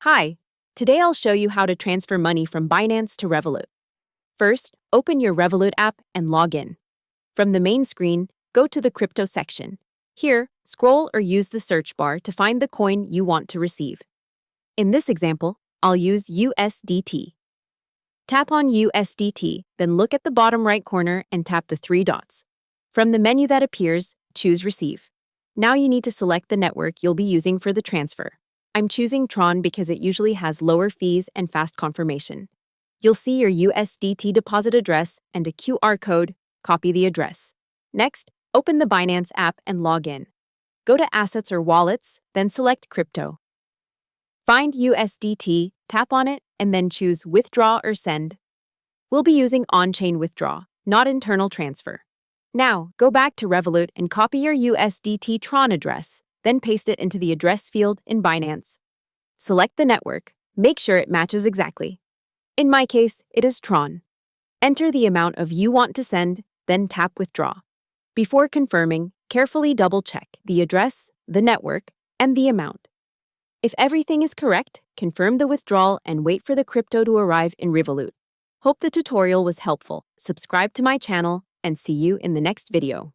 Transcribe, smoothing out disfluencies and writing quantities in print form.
Hi, today I'll show you how to transfer money from Binance to Revolut. First, open your Revolut app and log in. From the main screen, go to the crypto section. Here, scroll or use the search bar to find the coin you want to receive. In this example, I'll use USDT. Tap on USDT, then look at the bottom right corner and tap the three dots. From the menu that appears, choose Receive. Now you need to select the network you'll be using for the transfer. I'm choosing Tron because it usually has lower fees and fast confirmation. You'll see your USDT deposit address and a QR code. Copy the address. Next, open the Binance app and log in. Go to Assets or Wallets, then select Crypto. Find USDT, tap on it, and then choose Withdraw or Send. We'll be using on-chain withdraw, not internal transfer. Now, go back to Revolut and copy your USDT Tron address, then paste it into the address field in Binance. Select the network. Make sure it matches exactly. In my case, it is Tron. Enter the amount of you want to send, then tap Withdraw. Before confirming, carefully double-check the address, the network, and the amount. If everything is correct, confirm the withdrawal and wait for the crypto to arrive in Revolut. Hope the tutorial was helpful. Subscribe to my channel and see you in the next video.